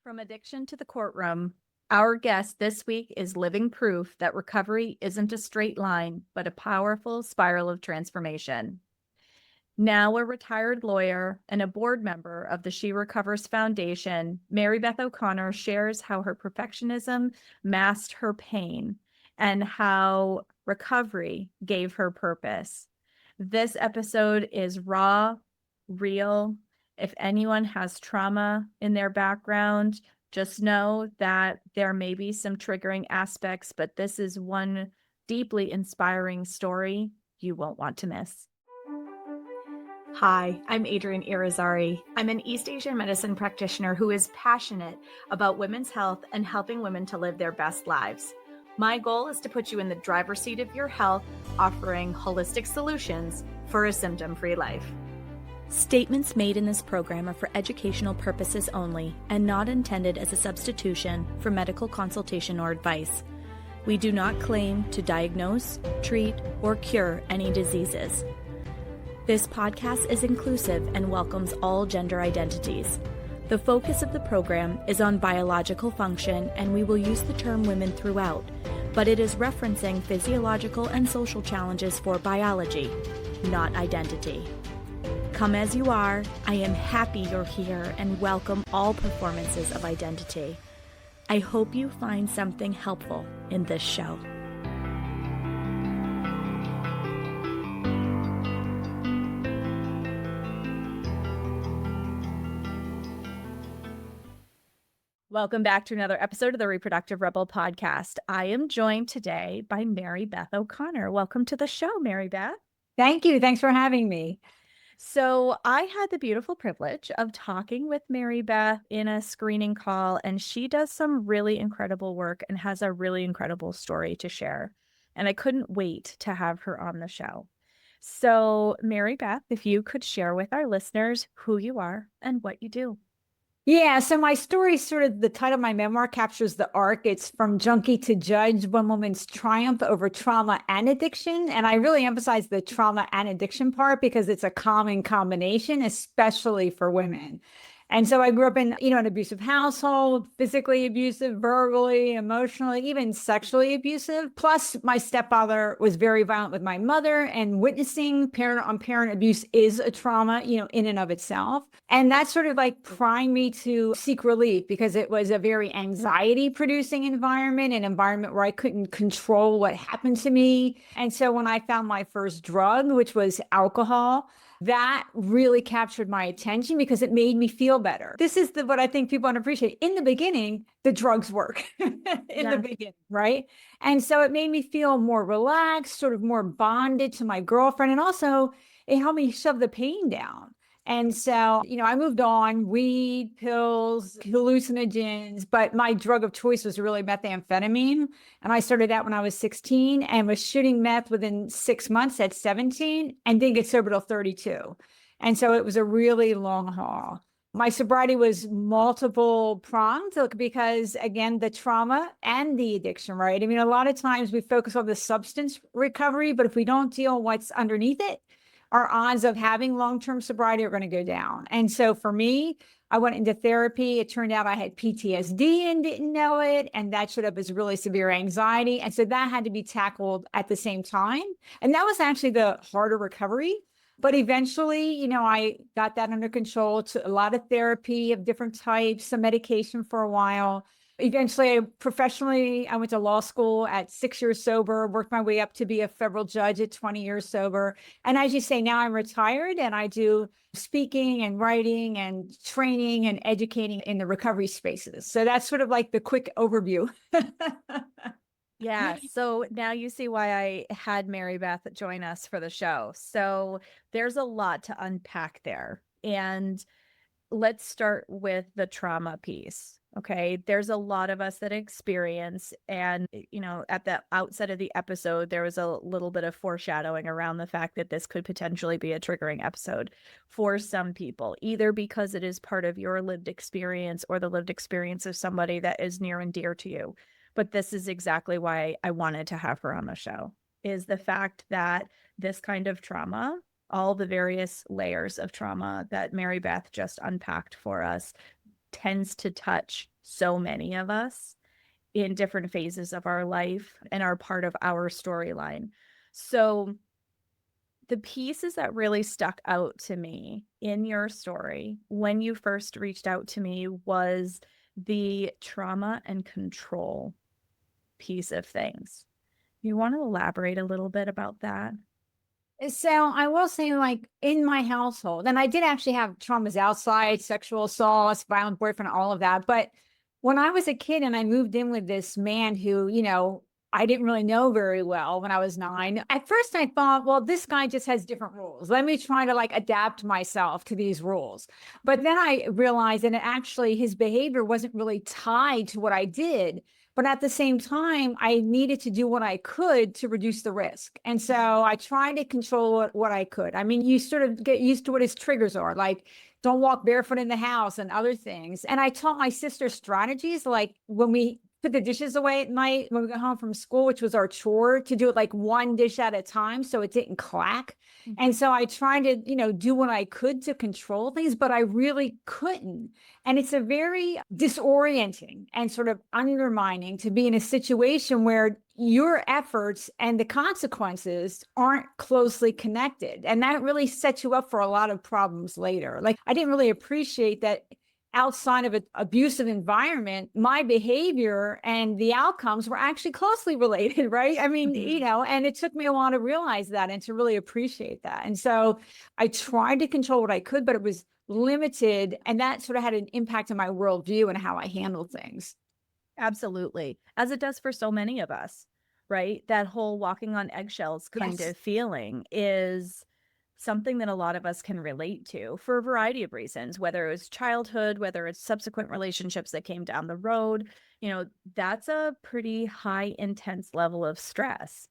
From addiction to the courtroom, our guest this week is living proof that recovery isn't a straight line, but a powerful spiral of transformation. Now a retired lawyer and a board member of the She Recovers Foundation, Mary Beth O'Connor shares how her perfectionism masked her pain and how recovery gave her purpose. This episode is raw, real. If anyone has trauma in their background, just know that there may be some triggering aspects, but this is one deeply inspiring story you won't want to miss. Hi, I'm Adrienne Irizarry. I'm an East Asian medicine practitioner who is passionate about women's health and helping women to live their best lives. My goal is to put you in the driver's seat of your health, offering holistic solutions for a symptom-free life. Statements made in this program are for educational purposes only and not intended as a substitution for medical consultation or advice. We do not claim to diagnose, treat, or cure any diseases. This podcast is inclusive and welcomes all gender identities. The focus of the program is on biological function, and we will use the term women throughout, but it is referencing physiological and social challenges for biology, not identity. Come as you are, I am happy you're here and welcome all performances of identity. I hope you find something helpful in this show. Welcome back to another episode of the Reproductive Rebel podcast. I am joined today by Mary Beth O'Connor. Welcome to the show, Mary Beth. Thank you. Thanks for having me. So I had the beautiful privilege of talking with Mary Beth in a screening call, and she does some really incredible work and has a really incredible story to share. And I couldn't wait to have her on the show. So Mary Beth, if you could share with our listeners who you are and what you do. Yeah, so my story, sort of the title of my memoir, captures the arc. It's from junkie to judge, one woman's triumph over trauma and addiction. And I really emphasize the trauma and addiction part because it's a common combination, especially for women. And so I grew up in, an abusive household, physically abusive, verbally, emotionally, even sexually abusive. Plus, my stepfather was very violent with my mother, and witnessing parent-on-parent abuse is a trauma, in and of itself. And that sort of like primed me to seek relief because it was a very anxiety-producing environment, an environment where I couldn't control what happened to me. And so when I found my first drug, which was alcohol, that really captured my attention because it made me feel better. This is what I think people don't appreciate. In the beginning, the drugs work in the beginning, right? And so it made me feel more relaxed, sort of more bonded to my girlfriend. And also it helped me shove the pain down. And so, I moved on, weed, pills, hallucinogens, but my drug of choice was really methamphetamine. And I started out when I was 16 and was shooting meth within 6 months at 17 and didn't get sober till 32. And so it was a really long haul. My sobriety was multiple pronged because, again, the trauma and the addiction, right? I mean, a lot of times we focus on the substance recovery, but if we don't deal with what's underneath it, our odds of having long-term sobriety are going to go down. And so for me, I went into therapy. It turned out I had PTSD and didn't know it. And that showed up as really severe anxiety. And so that had to be tackled at the same time. And that was actually the harder recovery. But eventually, I got that under control. To a lot of therapy of different types, some medication for a while. Eventually, professionally, I went to law school at 6 years sober, worked my way up to be a federal judge at 20 years sober. And as you say, now I'm retired and I do speaking and writing and training and educating in the recovery spaces. So that's sort of like the quick overview. Yeah. So now you see why I had Mary Beth join us for the show. So there's a lot to unpack there. And let's start with the trauma piece. Okay. There's a lot of us that experience, and, at the outset of the episode, there was a little bit of foreshadowing around the fact that this could potentially be a triggering episode for some people, either because it is part of your lived experience or the lived experience of somebody that is near and dear to you. But this is exactly why I wanted to have her on the show, is the fact that this kind of trauma, all the various layers of trauma that Mary Beth just unpacked for us, tends to touch so many of us in different phases of our life and are part of our storyline. So the pieces that really stuck out to me in your story when you first reached out to me was the trauma and control piece of things. You want to elaborate a little bit about that? So I will say, like in my household, and I did actually have traumas outside, sexual assault, violent boyfriend, all of that. But when I was a kid and I moved in with this man who, I didn't really know very well when I was 9. At first I thought, well, this guy just has different rules. Let me try to like adapt myself to these rules. But then I realized that actually his behavior wasn't really tied to what I did. But at the same time, I needed to do what I could to reduce the risk. And so I tried to control what I could. I mean, you sort of get used to what his triggers are, like don't walk barefoot in the house and other things. And I taught my sister strategies, like when we put the dishes away at night when we got home from school, which was our chore, to do it like one dish at a time so it didn't clack. And so I tried to, do what I could to control things, but I really couldn't. And it's a very disorienting and sort of undermining to be in a situation where your efforts and the consequences aren't closely connected. And that really sets you up for a lot of problems later. Like, I didn't really appreciate that outside of an abusive environment, my behavior and the outcomes were actually closely related, right? I mean, and it took me a while to realize that and to really appreciate that. And so I tried to control what I could, but it was limited. And that sort of had an impact on my worldview and how I handled things. Absolutely. As it does for so many of us, right? That whole walking on eggshells kind Yes. of feeling is something that a lot of us can relate to for a variety of reasons, whether it's childhood, whether it's subsequent relationships that came down the road. That's a pretty high intense level of stress.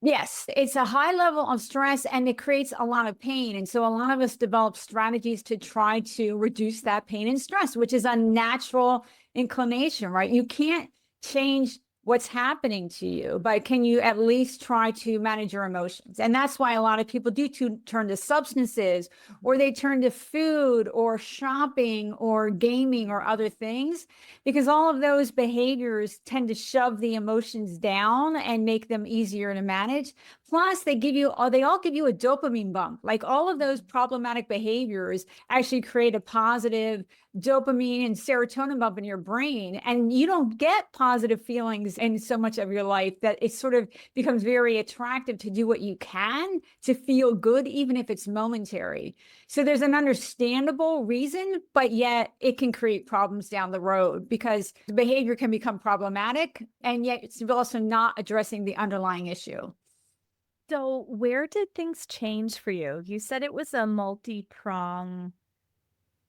Yes, it's a high level of stress and it creates a lot of pain. And so a lot of us develop strategies to try to reduce that pain and stress, which is a natural inclination, right? You can't change what's happening to you, but can you at least try to manage your emotions? And that's why a lot of people do turn to substances, or they turn to food or shopping or gaming or other things, because all of those behaviors tend to shove the emotions down and make them easier to manage. Plus, they all give you a dopamine bump. Like all of those problematic behaviors actually create a positive dopamine and serotonin bump in your brain. And you don't get positive feelings in so much of your life that it sort of becomes very attractive to do what you can to feel good, even if it's momentary. So there's an understandable reason, but yet it can create problems down the road because the behavior can become problematic, and yet it's also not addressing the underlying issue. So, where did things change for you? You said it was a multi-prong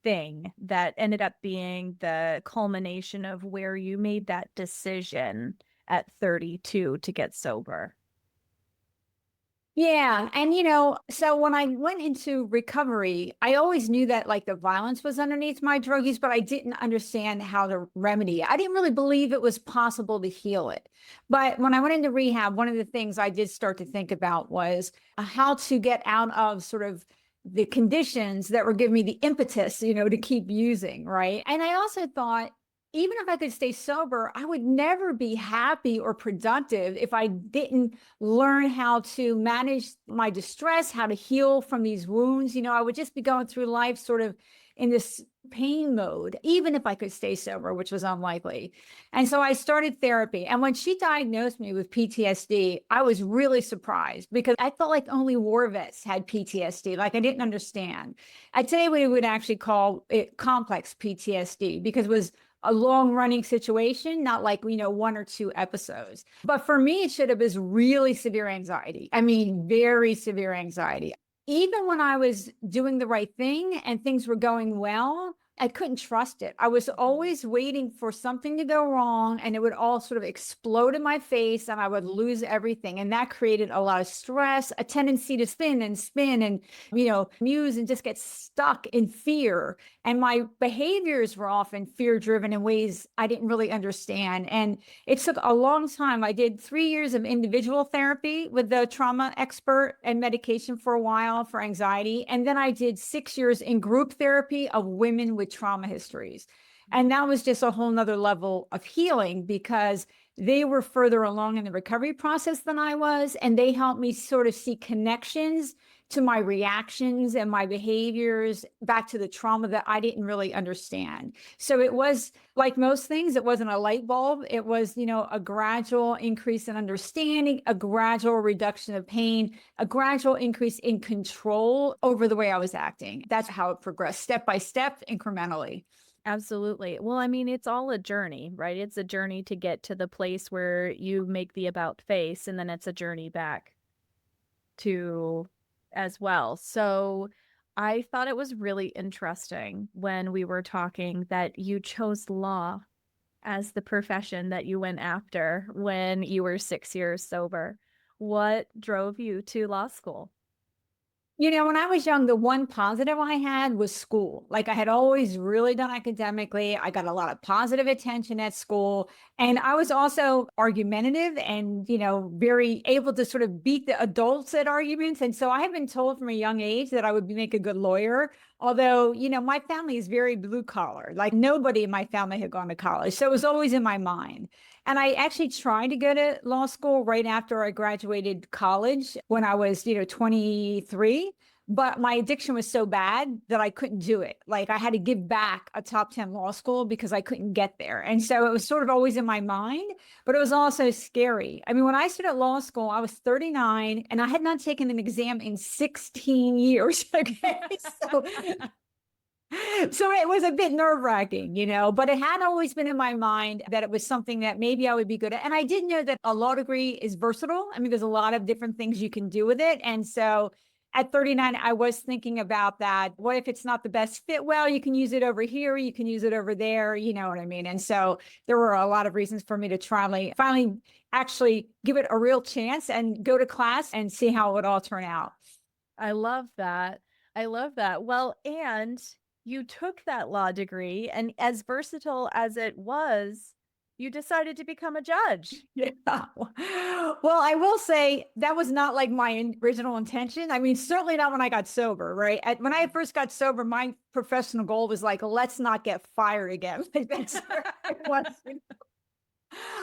thing that ended up being the culmination of where you made that decision at 32 to get sober. Yeah. And, so when I went into recovery, I always knew that like the violence was underneath my drug use, but I didn't understand how to remedy it. I didn't really believe it was possible to heal it. But when I went into rehab, one of the things I did start to think about was how to get out of sort of the conditions that were giving me the impetus, to keep using. Right. And I also thought, even if I could stay sober, I would never be happy or productive if I didn't learn how to manage my distress, how to heal from these wounds. I would just be going through life sort of in this pain mode, even if I could stay sober, which was unlikely. And so I started therapy. And when she diagnosed me with PTSD, I was really surprised because I felt like only war vets had PTSD. Like I didn't understand. Today we would actually call it complex PTSD because it was a long running situation, not like, 1 or 2 episodes. But for me, it should have been really severe anxiety. I mean, very severe anxiety. Even when I was doing the right thing and things were going well, I couldn't trust it. I was always waiting for something to go wrong and it would all sort of explode in my face and I would lose everything. And that created a lot of stress, a tendency to spin and, muse and just get stuck in fear. And my behaviors were often fear driven in ways I didn't really understand. And it took a long time. I did 3 years of individual therapy with the trauma expert and medication for a while for anxiety. And then I did 6 years in group therapy of women with trauma histories. And that was just a whole nother level of healing because they were further along in the recovery process than I was. And they helped me sort of see connections to my reactions and my behaviors back to the trauma that I didn't really understand. So it was like most things, it wasn't a light bulb. It was, a gradual increase in understanding, a gradual reduction of pain, a gradual increase in control over the way I was acting. That's how it progressed, step by step, incrementally. Absolutely. Well, I mean, it's all a journey, right? It's a journey to get to the place where you make the about face, and then it's a journey back to as well. So I thought it was really interesting when we were talking that you chose law as the profession that you went after when you were 6 years sober. What drove you to law school? When I was young, the one positive I had was school. Like I had always really done academically. I got a lot of positive attention at school. And I was also argumentative and, very able to sort of beat the adults at arguments. And so I have been told from a young age that I would make a good lawyer. Although, my family is very blue collar. Like nobody in my family had gone to college. So it was always in my mind. And I actually tried to go to law school right after I graduated college when I was, 23. But my addiction was so bad that I couldn't do it. Like I had to give back a top 10 law school because I couldn't get there. And so it was sort of always in my mind, but it was also scary. I mean, when I started law school, I was 39 and I had not taken an exam in 16 years. Okay. So it was a bit nerve-wracking, but it had always been in my mind that it was something that maybe I would be good at. And I did know that a law degree is versatile. I mean, there's a lot of different things you can do with it. And so at 39, I was thinking about that. What if it's not the best fit? Well, you can use it over here, you can use it over there, you know what I mean? And so there were a lot of reasons for me to finally actually give it a real chance and go to class and see how it would all turn out. I love that. I love that. Well, and you took that law degree, and as versatile as it was, you decided to become a judge. Yeah. Well, I will say that was not like my original intention. I mean, certainly not when I got sober, right? When I first got sober, my professional goal was like, let's not get fired again. That's where it was.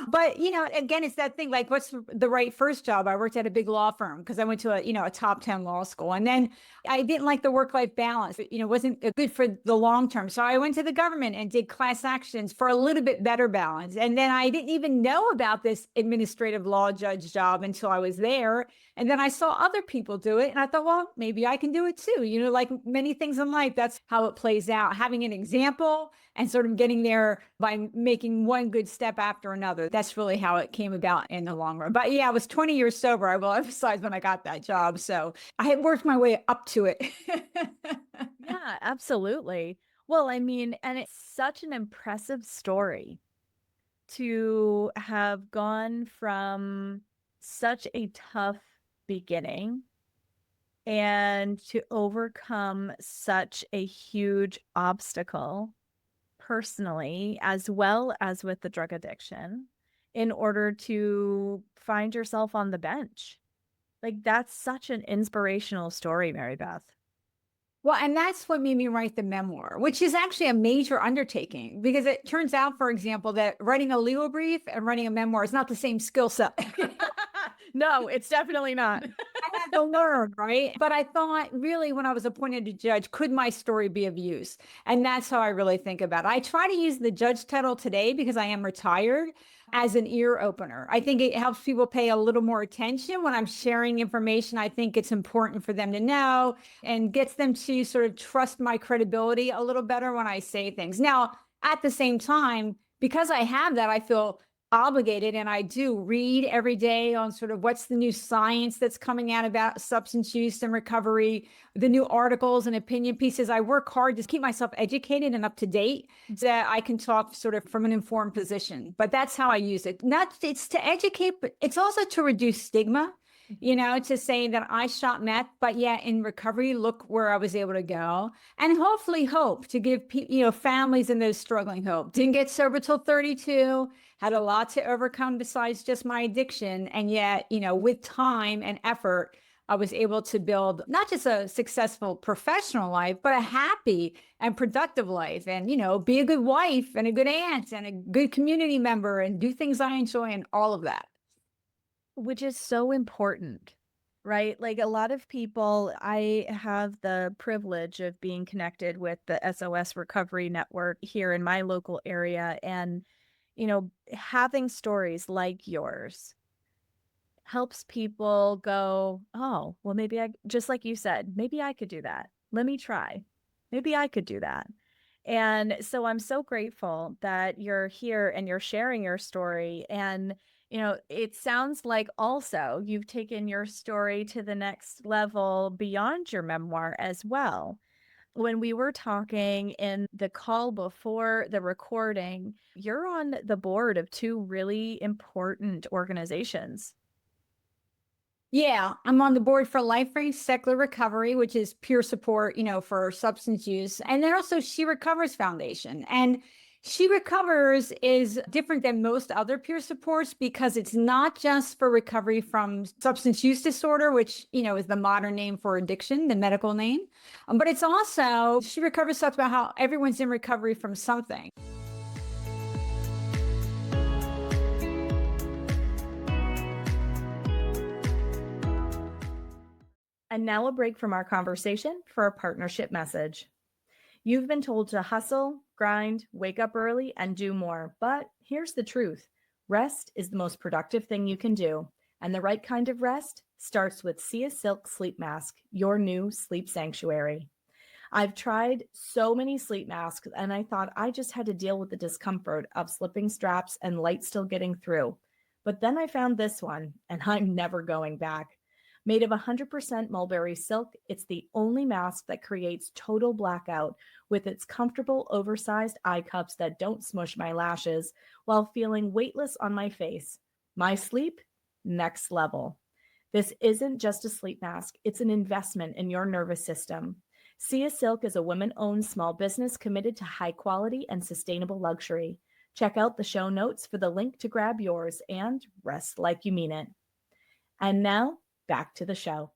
But, again, it's that thing, like, what's the right first job? I worked at a big law firm because I went to a top 10 law school. And then I didn't like the work-life balance. It wasn't good for the long term. So I went to the government and did class actions for a little bit better balance. And then I didn't even know about this administrative law judge job until I was there. And then I saw other people do it. And I thought, well, maybe I can do it too. Like many things in life, that's how it plays out. Having an example and sort of getting there by making one good step after another. That's really how it came about in the long run. But yeah, I was 20 years sober, I will emphasize, when I got that job. So I had worked my way up to it. Yeah, absolutely. Well, I mean, and it's such an impressive story to have gone from such a tough beginning and to overcome such a huge obstacle personally, as well as with the drug addiction, in order to find yourself on the bench. Like, that's such an inspirational story, Mary Beth. Well, and that's what made me write the memoir, which is actually a major undertaking because it turns out, for example, that writing a legal brief and writing a memoir is not the same skill set. No, it's definitely not. I had to learn, right? But I thought really when I was appointed a judge, could my story be of use? And that's how I really think about it. I try to use the judge title today because I am retired as an ear opener. I think it helps people pay a little more attention when I'm sharing information. I think it's important for them to know and gets them to sort of trust my credibility a little better when I say things. Now, at the same time, because I have that, I feel obligated, and I do read every day on sort of what's the new science that's coming out about substance use and recovery, the new articles and opinion pieces. I work hard to keep myself educated and up to date so that I can talk sort of from an informed position. But that's how I use it. It's to educate, but it's also to reduce stigma. To say that I shot meth, but yet in recovery, look where I was able to go, and hopefully hope to give families and those struggling hope. Didn't get sober till 32, had a lot to overcome besides just my addiction. And yet, with time and effort, I was able to build not just a successful professional life, but a happy and productive life, and, be a good wife and a good aunt and a good community member and do things I enjoy and all of that. Which is so important, right? Like a lot of people, I have the privilege of being connected with the SOS Recovery Network here in my local area. And, having stories like yours helps people go, oh, well, maybe just like you said, maybe I could do that. Let me try. Maybe I could do that. And so I'm so grateful that you're here and you're sharing your story. And, it sounds like also you've taken your story to the next level beyond your memoir as well. When we were talking in the call before the recording, you're on the board of two really important organizations. Yeah, I'm on the board for Life Range Secular Recovery, which is peer support, for substance use. And then also She Recovers Foundation. And She Recovers is different than most other peer supports because it's not just for recovery from substance use disorder, which, is the modern name for addiction, the medical name. But it's also, She Recovers talks about how everyone's in recovery from something. And now a break from our conversation for a partnership message. You've been told to hustle, grind, wake up early, and do more. But here's the truth. Rest is the most productive thing you can do. And the right kind of rest starts with Sia Silk Sleep Mask, your new sleep sanctuary. I've tried so many sleep masks, and I thought I just had to deal with the discomfort of slipping straps and light still getting through. But then I found this one, and I'm never going back. Made of 100% mulberry silk, it's the only mask that creates total blackout with its comfortable, oversized eye cups that don't smush my lashes while feeling weightless on my face. My sleep, next level. This isn't just a sleep mask, it's an investment in your nervous system. Sia Silk is a women-owned small business committed to high quality and sustainable luxury. Check out the show notes for the link to grab yours and rest like you mean it. And now, back to the show.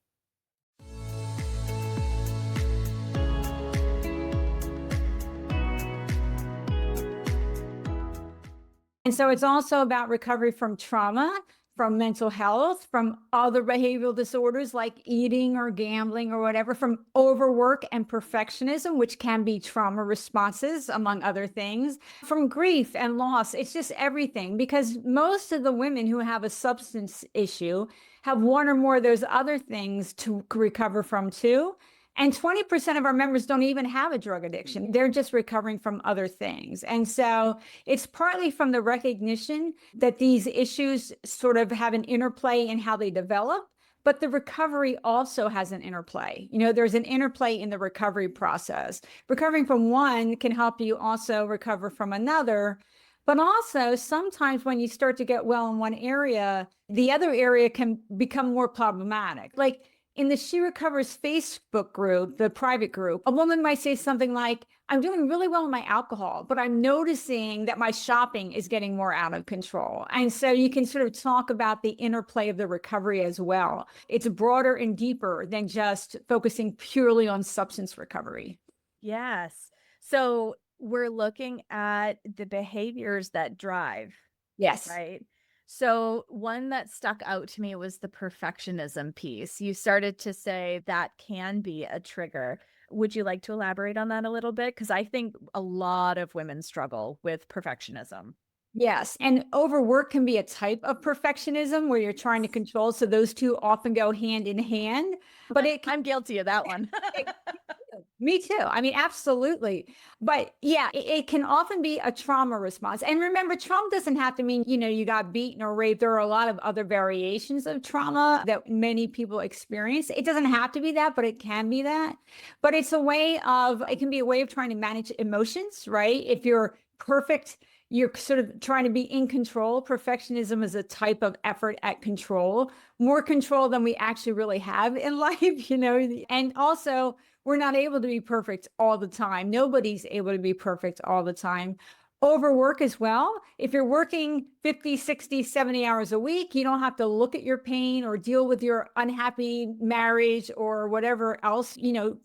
And so it's also about recovery from trauma, from mental health, from other behavioral disorders like eating or gambling or whatever, from overwork and perfectionism, which can be trauma responses, among other things, from grief and loss. It's just everything, because most of the women who have a substance issue have one or more of those other things to recover from too. And 20% of our members don't even have a drug addiction. They're just recovering from other things. And so it's partly from the recognition that these issues sort of have an interplay in how they develop, but the recovery also has an interplay. There's an interplay in the recovery process. Recovering from one can help you also recover from another. But also, sometimes when you start to get well in one area, the other area can become more problematic. Like, in the She Recovers Facebook group, the private group, a woman might say something like, I'm doing really well with my alcohol, but I'm noticing that my shopping is getting more out of control. And so you can sort of talk about the interplay of the recovery as well. It's broader and deeper than just focusing purely on substance recovery. Yes. So we're looking at the behaviors that drive. Yes. Right. So one that stuck out to me was the perfectionism piece. You started to say that can be a trigger. Would you like to elaborate on that a little bit? Because I think a lot of women struggle with perfectionism. Yes. And overwork can be a type of perfectionism where you're trying to control. So those two often go hand in hand. But I'm guilty of that one. Me too. I mean, absolutely. But yeah, it can often be a trauma response. And remember, trauma doesn't have to mean, you got beaten or raped. There are a lot of other variations of trauma that many people experience. It doesn't have to be that, but it can be that. But it can be a way of trying to manage emotions, right? If you're perfect, you're sort of trying to be in control. Perfectionism is a type of effort at control, more control than we actually really have in life, and also we're not able to be perfect all the time. Nobody's able to be perfect all the time. overwork as well. If you're working 50, 60, 70 hours a week, you don't have to look at your pain or deal with your unhappy marriage or whatever else,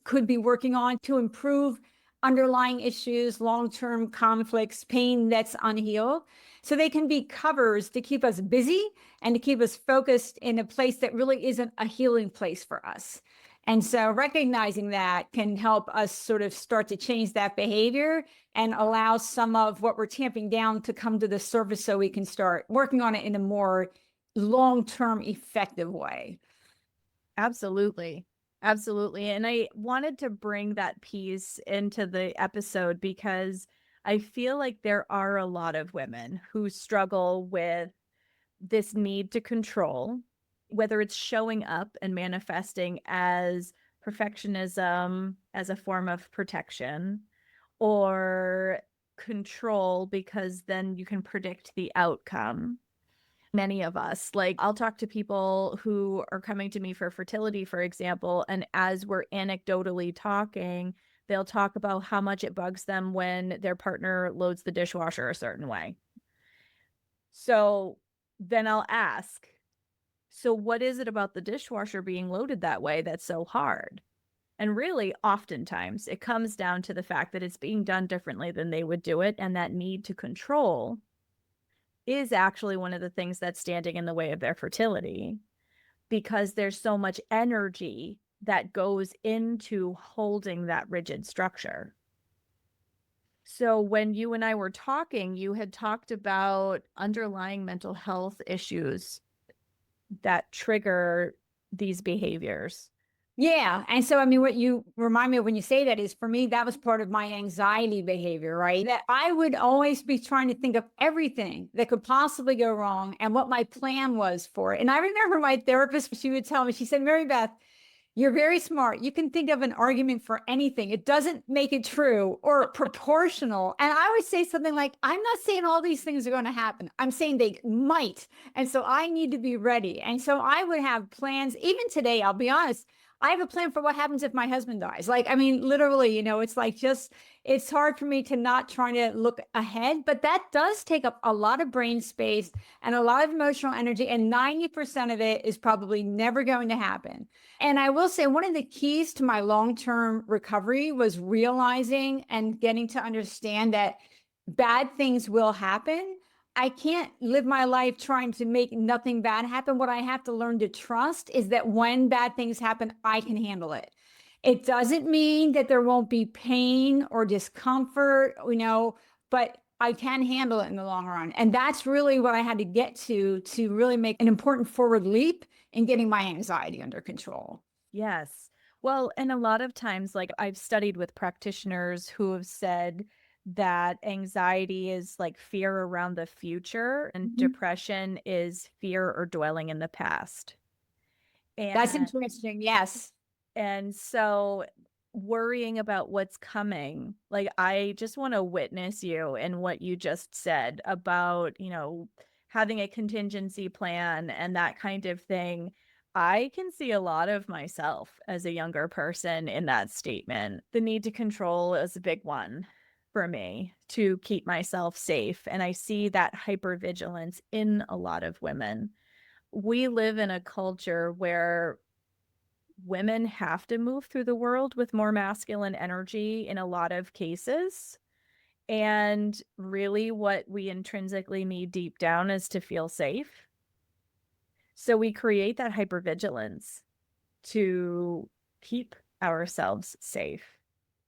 could be working on to improve underlying issues, long-term conflicts, pain that's unhealed. So they can be covers to keep us busy and to keep us focused in a place that really isn't a healing place for us. And so recognizing that can help us sort of start to change that behavior and allow some of what we're tamping down to come to the surface so we can start working on it in a more long-term effective way. Absolutely. Absolutely. And I wanted to bring that piece into the episode because I feel like there are a lot of women who struggle with this need to control, whether it's showing up and manifesting as perfectionism as a form of protection or control because then you can predict the outcome. Many of us, like I'll talk to people who are coming to me for fertility, for example, and as we're anecdotally talking, they'll talk about how much it bugs them when their partner loads the dishwasher a certain way. So then I'll ask, so what is it about the dishwasher being loaded that way that's so hard? And really, oftentimes, it comes down to the fact that it's being done differently than they would do it, and that need to control is actually one of the things that's standing in the way of their fertility because there's so much energy that goes into holding that rigid structure. So when you and I were talking, you had talked about underlying mental health issues that trigger these behaviors. Yeah. And so, I mean, what you remind me of when you say that is for me, that was part of my anxiety behavior, right? That I would always be trying to think of everything that could possibly go wrong and what my plan was for it. And I remember my therapist, she would tell me, she said, Mary Beth, you're very smart. You can think of an argument for anything. It doesn't make it true or proportional. And I would say something like, I'm not saying all these things are going to happen. I'm saying they might. And so I need to be ready. And so I would have plans. Even today, I'll be honest, I have a plan for what happens if my husband dies. Like, I mean, literally, it's like it's hard for me to not try to look ahead, but that does take up a lot of brain space and a lot of emotional energy. And 90% of it is probably never going to happen. And I will say one of the keys to my long-term recovery was realizing and getting to understand that bad things will happen. I can't live my life trying to make nothing bad happen. What I have to learn to trust is that when bad things happen, I can handle it. It doesn't mean that there won't be pain or discomfort, but I can handle it in the long run. And that's really what I had to get to really make an important forward leap in getting my anxiety under control. Yes. Well, and a lot of times, like I've studied with practitioners who have said that anxiety is like fear around the future and depression is fear or dwelling in the past. That's And interesting. Yes. and so worrying about what's coming, like I just want to witness you in what you just said about, having a contingency plan and that kind of thing. I can see a lot of myself as a younger person in that statement. The need to control is a big one for me to keep myself safe. And I see that hypervigilance in a lot of women. We live in a culture where women have to move through the world with more masculine energy in a lot of cases. And really, what we intrinsically need deep down is to feel safe. So we create that hypervigilance to keep ourselves safe.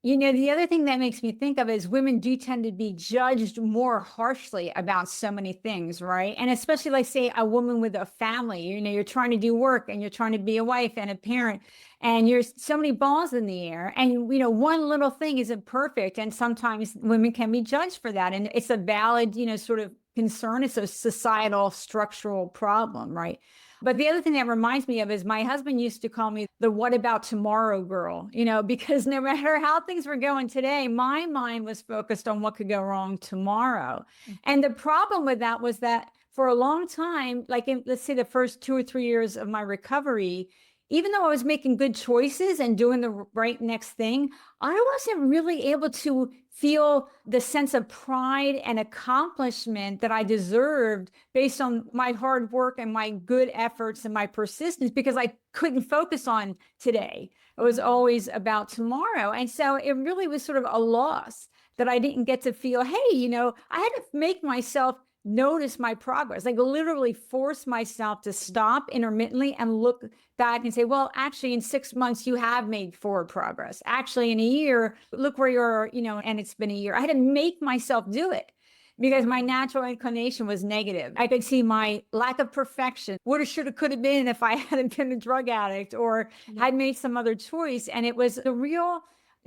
The other thing that makes me think of is women do tend to be judged more harshly about so many things, right? And especially like say a woman with a family, you're trying to do work and you're trying to be a wife and a parent and you're so many balls in the air and, one little thing isn't perfect. And sometimes women can be judged for that. And it's a valid, sort of concern. It's a societal structural problem, right? But the other thing that reminds me of is my husband used to call me the what about tomorrow girl, because no matter how things were going today, my mind was focused on what could go wrong tomorrow. And the problem with that was that for a long time, like let's say the first 2 or 3 years of my recovery, even though I was making good choices and doing the right next thing, I wasn't really able to feel the sense of pride and accomplishment that I deserved based on my hard work and my good efforts and my persistence, because I couldn't focus on today. It was always about tomorrow. And so it really was sort of a loss that I didn't get to feel, hey, I had to make myself notice my progress, like literally force myself to stop intermittently and look back and say, well, actually, in 6 months, you have made forward progress. Actually, in a year, look where you're, and it's been a year. I had to make myself do it because my natural inclination was negative. I could see my lack of perfection, woulda, shoulda, coulda been if I hadn't been a drug addict or had made some other choice. And it was a real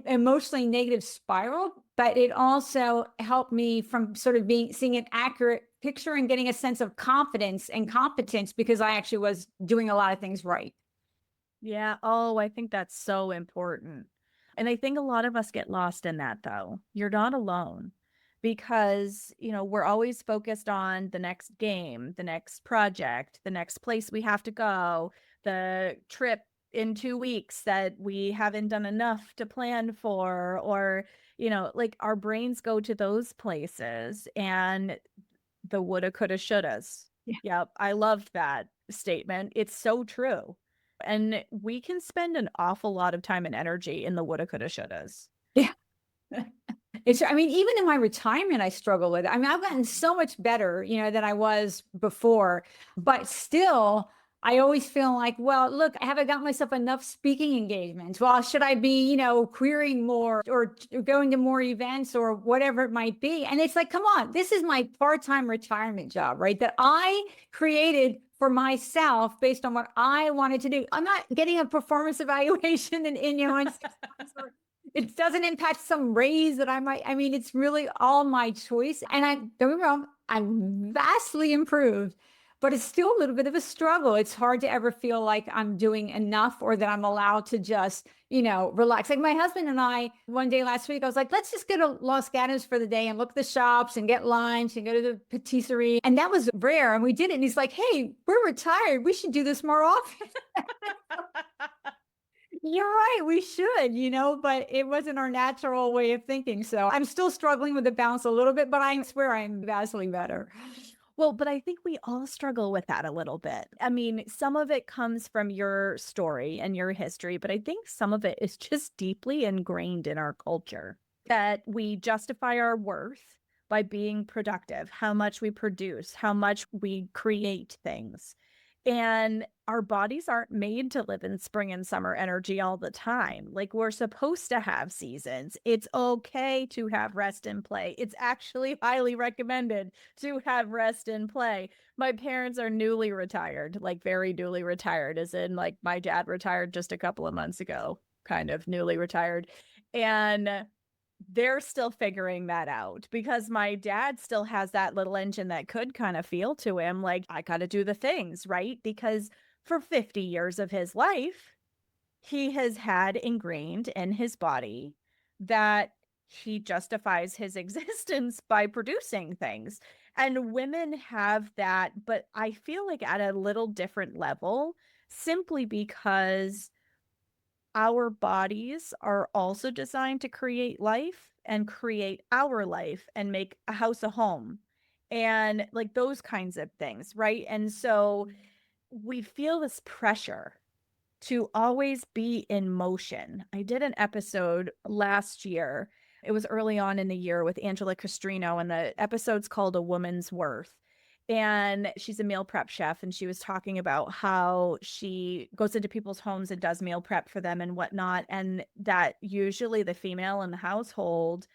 emotionally negative spiral, but it also helped me from sort of seeing an accurate picture and getting a sense of confidence and competence because I actually was doing a lot of things right. Yeah. Oh, I think that's so important. And I think a lot of us get lost in that, though. You're not alone because, we're always focused on the next game, the next project, the next place we have to go, the trip in 2 weeks that we haven't done enough to plan for, or, like our brains go to those places and the woulda, coulda, shouldas. Yeah. Yep. I loved that statement. It's so true. And we can spend an awful lot of time and energy in the woulda, coulda, shouldas. Yeah. I mean, even in my retirement, I struggle with it. I mean, I've gotten so much better, than I was before, but still, I always feel like, well, look, I haven't got myself enough speaking engagements. Well, should I be, querying more or going to more events or whatever it might be? And it's like, come on, this is my part-time retirement job, right? That I created for myself based on what I wanted to do. I'm not getting a performance evaluation in 6 months or it doesn't impact some raise that I mean, it's really all my choice. And don't get me wrong, I'm vastly improved, but it's still a little bit of a struggle. It's hard to ever feel like I'm doing enough or that I'm allowed to just, relax. Like my husband and I, one day last week, I was like, let's just go to Los Gatos for the day and look at the shops and get lunch and go to the patisserie. And that was rare. And we did it. And he's like, hey, we're retired. We should do this more often. You're right. We should, but it wasn't our natural way of thinking. So I'm still struggling with the balance a little bit, but I swear I'm vastly better. Well, but I think we all struggle with that a little bit. I mean, some of it comes from your story and your history, but I think some of it is just deeply ingrained in our culture that we justify our worth by being productive, how much we produce, how much we create things. And our bodies aren't made to live in spring and summer energy all the time. Like we're supposed to have seasons. It's okay to have rest and play. It's actually highly recommended to have rest and play. My parents are newly retired, like very newly retired, as in like my dad retired just a couple of months ago, kind of newly retired. And they're still figuring that out because my dad still has that little engine that could kind of feel to him like, I got to do the things, right? Because for 50 years of his life, he has had ingrained in his body that he justifies his existence by producing things. And women have that, but I feel like at a little different level, simply because our bodies are also designed to create life and create our life and make a house a home and like those kinds of things, right? And so we feel this pressure to always be in motion. I did an episode last year. It was early on in the year with Angela Castrino, and the episode's called A Woman's Worth. And she's a meal prep chef, and she was talking about how she goes into people's homes and does meal prep for them and whatnot. And that usually the female in the household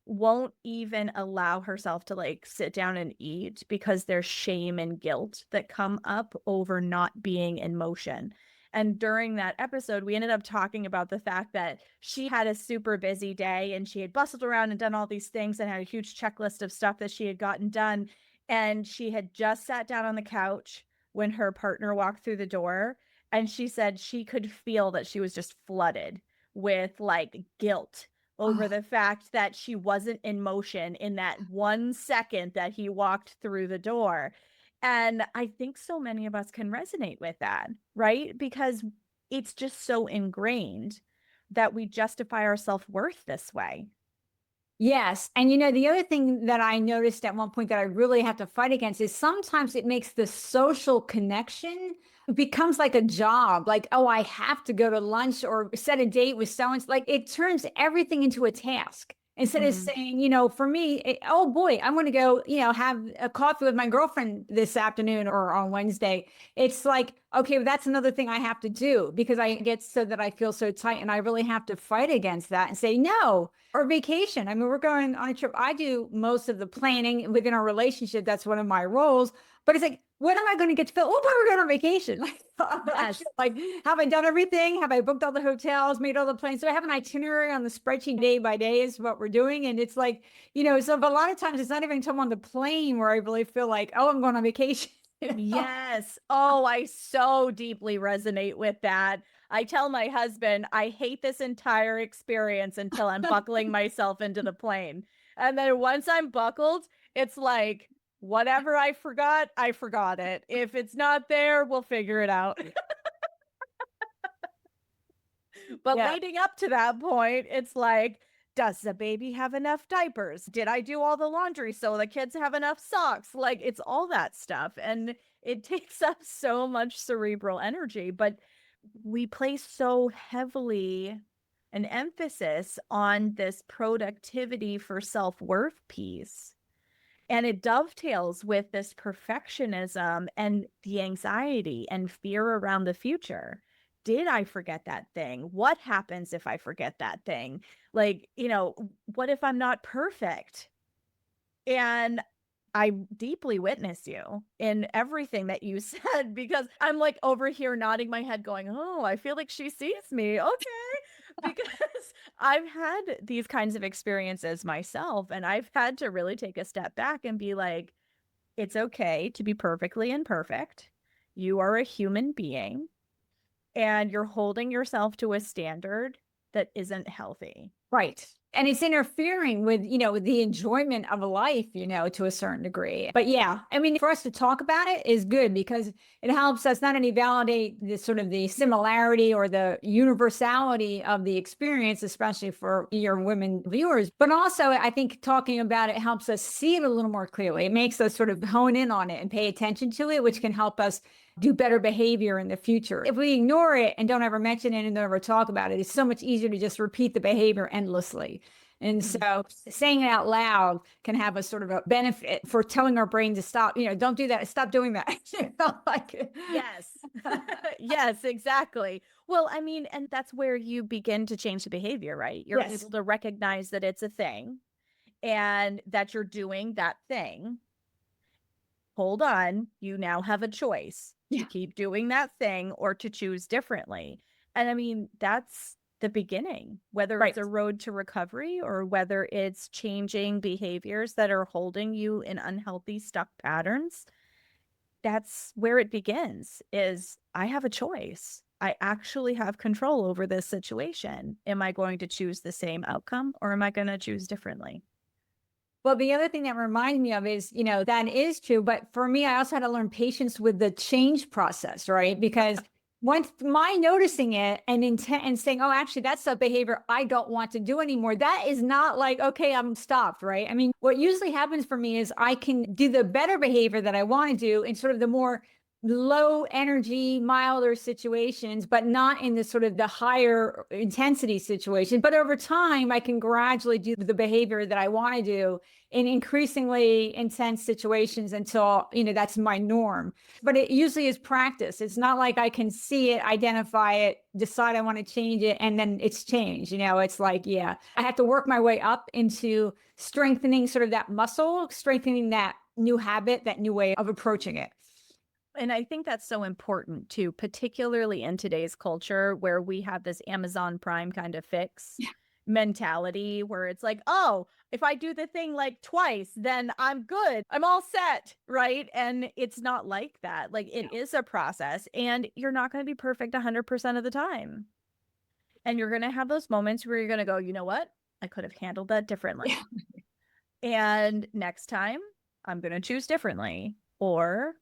won't even allow herself to like sit down and eat because there's shame and guilt that come up over not being in motion. And during that episode, we ended up talking about the fact that she had a super busy day and she had bustled around and done all these things and had a huge checklist of stuff that she had gotten done. And she had just sat down on the couch when her partner walked through the door. And she said she could feel that she was just flooded with like guilt over Oh, the fact that she wasn't in motion in that 1 second that he walked through the door. And I think so many of us can resonate with that, right? Because it's just so ingrained that we justify our self-worth this way. Yes. And the other thing that I noticed at one point that I really have to fight against is sometimes it makes the social connection it becomes like a job. Like, oh, I have to go to lunch or set a date with someone. Like it turns everything into a task. Instead of saying, for me, oh boy, I'm going to go, have a coffee with my girlfriend this afternoon or on Wednesday. It's like, okay, well, that's another thing I have to do because I get so that I feel so tight and I really have to fight against that and say no. Or vacation. I mean, we're going on a trip. I do most of the planning within our relationship. That's one of my roles. But it's like, when am I going to get to feel, oh, boy, we're going on vacation? Yes. Like, have I done everything? Have I booked all the hotels, made all the plans? So I have an itinerary on the spreadsheet day by day is what we're doing. And it's like, so a lot of times it's not even until I'm on the plane where I really feel like, oh, I'm going on vacation. Yes. Oh, I so deeply resonate with that. I tell my husband, I hate this entire experience until I'm buckling myself into the plane. And then once I'm buckled, it's like, whatever I forgot it. If it's not there, we'll figure it out. But Yeah. leading up to that point, it's like, does the baby have enough diapers? Did I do all the laundry so the kids have enough socks? Like it's all that stuff. And it takes up so much cerebral energy, but we place so heavily an emphasis on this productivity for self-worth piece. And it dovetails with this perfectionism and the anxiety and fear around the future. Did I forget that thing? What happens if I forget that thing? Like, what if I'm not perfect? And I deeply witness you in everything that you said because I'm like over here nodding my head going, oh, I feel like she sees me. Okay. Because I've had these kinds of experiences myself and I've had to really take a step back and be like, it's okay to be perfectly imperfect. You are a human being and you're holding yourself to a standard that isn't healthy. Right. And it's interfering with, with the enjoyment of a life, to a certain degree. But yeah, I mean, for us to talk about it is good because it helps us not only validate the sort of the similarity or the universality of the experience, especially for your women viewers, but also I think talking about it helps us see it a little more clearly. It makes us sort of hone in on it and pay attention to it, which can help us do better behavior in the future. If we ignore it and don't ever mention it and don't ever talk about it, it's so much easier to just repeat the behavior endlessly. And so saying it out loud can have a sort of a benefit for telling our brain to stop, don't do that. Stop doing that. Yes. Yes, exactly. Well, I mean, and that's where you begin to change the behavior, right? You're able to recognize that it's a thing and that you're doing that thing. Hold on, you now have a choice to keep doing that thing or to choose differently. And I mean, that's the beginning, whether it's a road to recovery or whether it's changing behaviors that are holding you in unhealthy, stuck patterns. That's where it begins is I have a choice. I actually have control over this situation. Am I going to choose the same outcome or am I going to choose differently? Well, the other thing that reminds me of is, that is true. But for me, I also had to learn patience with the change process, right? Because once my noticing it and intent and saying, oh, actually, that's a behavior I don't want to do anymore. That is not like, okay, I'm stopped, right? I mean, what usually happens for me is I can do the better behavior that I want to do in sort of the more low energy, milder situations, but not in the sort of the higher intensity situation. But over time, I can gradually do the behavior that I want to do in increasingly intense situations until, that's my norm. But it usually is practice. It's not like I can see it, identify it, decide I want to change it, and then it's changed. It's like, I have to work my way up into strengthening sort of that muscle, strengthening that new habit, that new way of approaching it. And I think that's so important too, particularly in today's culture where we have this Amazon Prime kind of fix mentality where it's like, oh, if I do the thing like twice, then I'm good. I'm all set. Right. And it's not like that. Like it is a process and you're not going to be perfect 100% of the time. And you're going to have those moments where you're going to go, you know what? I could have handled that differently. And next time I'm going to choose differently. Or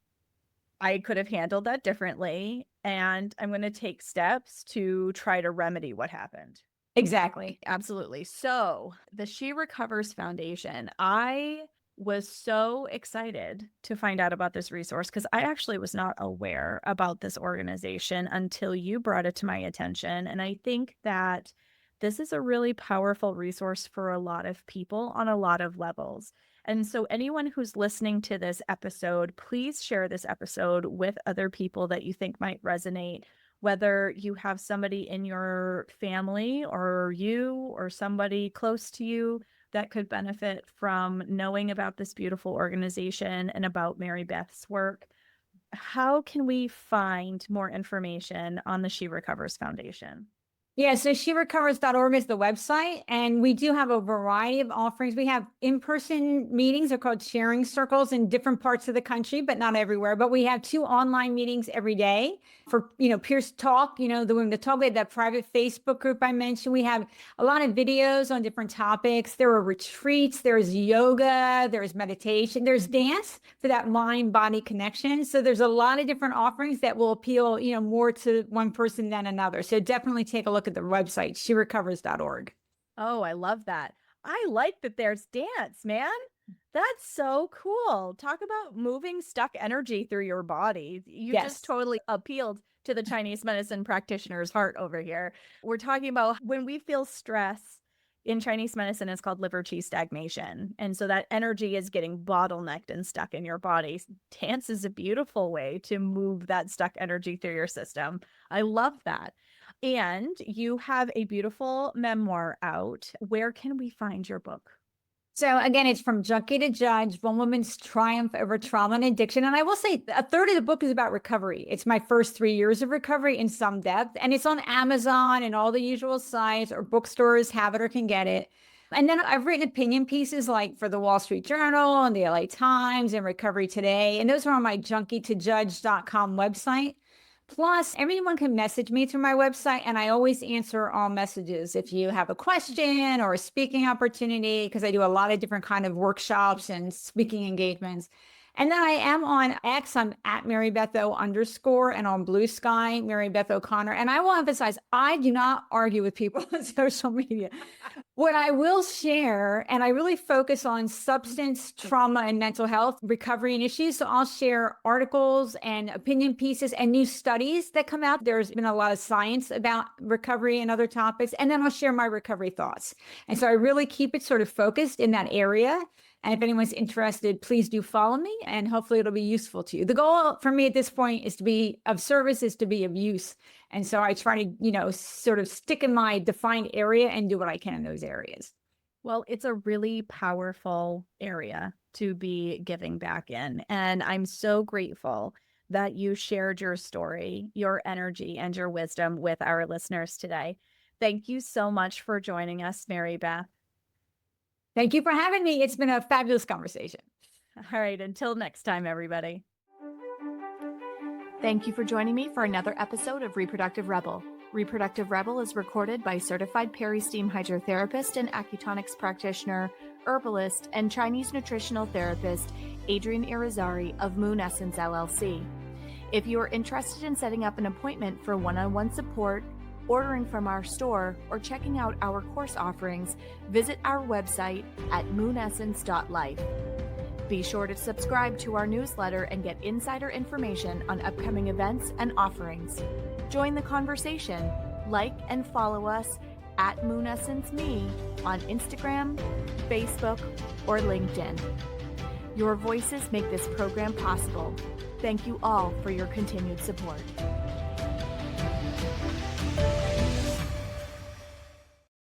I could have handled that differently and I'm going to take steps to try to remedy what happened. Exactly. Absolutely. So the She Recovers Foundation, I was so excited to find out about this resource because I actually was not aware about this organization until you brought it to my attention. And I think that this is a really powerful resource for a lot of people on a lot of levels. And so anyone who's listening to this episode, please share this episode with other people that you think might resonate, whether you have somebody in your family or you or somebody close to you that could benefit from knowing about this beautiful organization and about Mary Beth's work. How can we find more information on the She Recovers Foundation? Yeah, so sherecovers.org is the website, and we do have a variety of offerings. We have in-person meetings. They're called sharing circles in different parts of the country, but not everywhere. But we have 2 online meetings every day for, peers to talk, the women to talk. We have that private Facebook group I mentioned. We have a lot of videos on different topics. There are retreats, there's yoga, there's meditation, there's dance for that mind-body connection. So there's a lot of different offerings that will appeal, more to one person than another. So definitely take a look at the website, sherecovers.org. Oh, I love that. I like that there's dance, man. That's so cool. Talk about moving stuck energy through your body. You Yes. just totally appealed to the Chinese medicine practitioner's heart over here. We're talking about when we feel stress in Chinese medicine, it's called liver qi stagnation. And so that energy is getting bottlenecked and stuck in your body. Dance is a beautiful way to move that stuck energy through your system. I love that. And you have a beautiful memoir out. Where can we find your book? So again, it's From Junkie to Judge, One Woman's Triumph Over Trauma and Addiction. And I will say a third of the book is about recovery. It's my first 3 years of recovery in some depth. And it's on Amazon and all the usual sites, or bookstores have it or can get it. And then I've written opinion pieces like for the Wall Street Journal and the LA Times and Recovery Today. And those are on my junkie2judge.com website. Plus, everyone can message me through my website, and I always answer all messages. If you have a question or a speaking opportunity, because I do a lot of different kind of workshops and speaking engagements. And then I am on X, I'm at MaryBeth_, and on Blue Sky, Mary Beth O'Connor. And I will emphasize, I do not argue with people on social media. What I will share, and I really focus on substance, trauma, and mental health recovery and issues. So I'll share articles and opinion pieces and new studies that come out. There's been a lot of science about recovery and other topics. And then I'll share my recovery thoughts. And so I really keep it sort of focused in that area. And if anyone's interested, please do follow me, and hopefully it'll be useful to you. The goal for me at this point is to be of service, is to be of use. And so I try to, sort of stick in my defined area and do what I can in those areas. Well, it's a really powerful area to be giving back in. And I'm so grateful that you shared your story, your energy, and your wisdom with our listeners today. Thank you so much for joining us, Mary Beth. Thank you for having me. It's been a fabulous conversation. All right. Until next time, everybody. Thank you for joining me for another episode of Reproductive Rebel. Reproductive Rebel is recorded by certified peri-steam hydrotherapist and acutonics practitioner, herbalist, and Chinese nutritional therapist, Adrienne Irizarry of Moon Essence LLC. If you are interested in setting up an appointment for one-on-one support, ordering from our store, or checking out our course offerings, visit our website at moonessence.life. Be sure to subscribe to our newsletter and get insider information on upcoming events and offerings. Join the conversation. Like and follow us at MoonEssenceMe on Instagram, Facebook, or LinkedIn. Your voices make this program possible. Thank you all for your continued support.